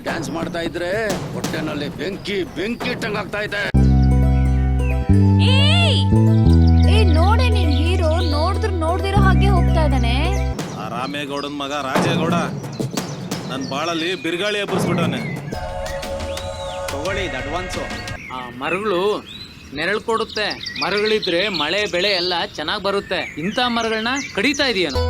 Dance ಮಾಡ್ತಾ ಇದ್ರೆ ಹೊಟ್ಟೆನಲ್ಲಿ ಬೆಂಕಿ ಬೆಂಕಿ ಇಟ್ಟಂಗಾಗ್ತಾ ಇದೆ. ನೋಡೆ ನಿನ್ ಹೀರೋ ನೋಡ್ದಿರೋ ಹಾಗೆ ಹೋಗ್ತಾ ಇದ್ದಾನೆ. ಆ ರಾಮೇಗೌಡನ್ ಮಗ ರಾಜೇಗೌಡ ನನ್ ಬಾಳಲ್ಲಿ ಬಿರ್ಗಾಳಿ ಎಬ್ಬರಿಸ್ಬಿಟ್ಟವನೆ. ತಗೊಳ್ಳಿ ಇದು ಅಡ್ವಾನ್ಸು. ಆ ಮರಗಳು ನೆರಳು ಕೊಡುತ್ತೆ, ಮರಗಳಿದ್ರೆ ಮಳೆ ಬೆಳೆ ಎಲ್ಲ ಚೆನ್ನಾಗಿ ಬರುತ್ತೆ. ಇಂಥ ಮರಗಳನ್ನ ಕಡಿತಾ ಇದೆಯೇನು?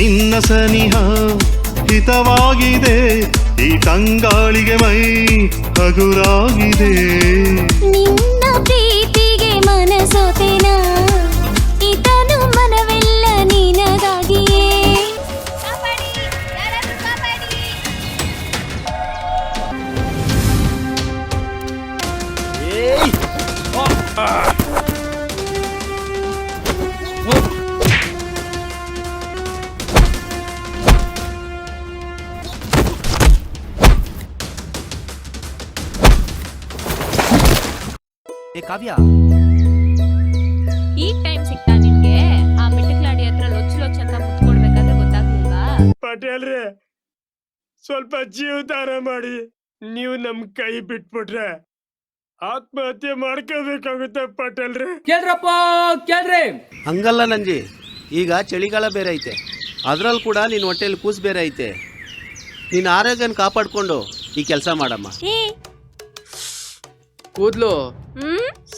ನಿನ್ನ ಸನಿಹ ಹಿತವಾಗಿದೆ, ಈ ತಂಗಾಳಿಗೆ ಮೈ ಹಗುರಾಗಿದೆ. ನಿನ್ನ ಪ್ರೀತಿಗೆ ಮನಸೋತೆನ, ಇದನು ಮನವೆಲ್ಲ ನಿನಗಾಗಿಯೇ. ಕಾವ್ಯ, ಈಗ ಟೈಮ್ ಸಿಗ್ತಾ ನಿನ್ಗೆ? ಆ ಮಿಟಕ್ಲಾಡಿ ಹತ್ರ ಲೊಚ್ ಅಂತ ಮುತ್ಕೊಡ್ಬೇಕಾದ್ರೆ ಗೊತ್ತಾಗ್ಲಿಲ್ವಾ? ಪಟೇಲ್ರೆ, ಸ್ವಲ್ಪ ಜೀವದಾನ ಮಾಡಿ. ನೀವು ನಮ್ ಕೈ ಬಿಟ್ಬಿಟ್ರೆ ಆತ್ಮಹತ್ಯೆ ಮಾಡ್ಕೋಬೇಕಾಗುತ್ತೆ ಪಟೇಲ್ರೆ. ಕೇಳ್ರಪ್ಪ ಕೇಳ್ರಿ. ಹಂಗಲ್ಲ ನಂಜಿ, ಈಗ ಚಳಿಗಾಲ ಬೇರೆ ಐತೆ, ಅದ್ರಲ್ಲಿ ಕೂಡ ನಿನ್ನ ಹೊಟ್ಟೆಲಿ ಕೂಸು ಬೇರೆ ಐತೆ. ನಿನ್ನ ಆರೋಗ್ಯನ ಕಾಪಾಡ್ಕೊಂಡು ಈ ಕೆಲಸ ಮಾಡಮ್ಮ. ಕೂದ್ಲು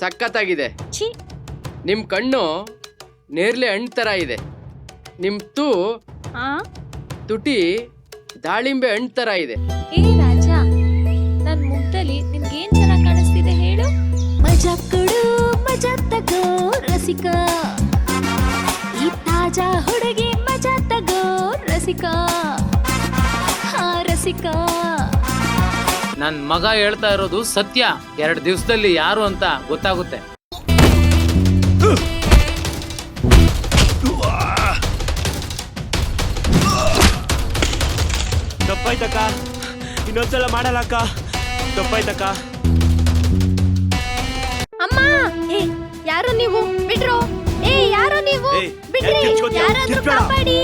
ಸಖತ್ತಾಗಿದೆ. ನಿಮ್ ಕಣ್ಣು ನೇರ್ಲೆ ಹಣ್ಣು ತರ ಇದೆ. ನಿಮ್ ತುಟಿ ದಾಳಿಂಬೆ ಹಣ್ಣು ತರ ಇದೆ. ಏ ರಾಜ, ನನ್ ಮುಗ್ಧಲಿ ನಿನ್ಗೇನ್ ಚೆನ್ನಾಗಿ ಕಾಣಿಸ್ತಿದೆ ಹೇಳು? ಮಜಾ ಕೊಡು ಮಜಾ ತಗೋ ರಸಿಕ, ಈ ತಾಜಾ ಹುಡುಗಿ ಮಜಾ ತಗೋ ರಸಿಕ, ಹಾ ರಸಿಕ. ನನ್ ಮಗ ಹೇಳ್ತಾ ಇರೋದು ಸತ್ಯ. 2 ದಿವಸದಲ್ಲಿ ಯಾರು ಅಂತ ಗೊತ್ತಾಗುತ್ತೆ. ತಪ್ಪಾಯ್ತಕ್ಕ, ಇನ್ನೊಂದ್ಸಲ ಮಾಡಲ್ಲಕ್ಕ. ತಪ್ಪಾಯ್ತಕ್ಕ. ಅಮ್ಮ, ಯಾರು ನೀವು? ಬಿಡ್ರೋ. ಯಾರು ನೀವು? ಬಿಡ್ರಿ, ಯಾರಾದ್ರೂ ಕಾಪಾಡಿ.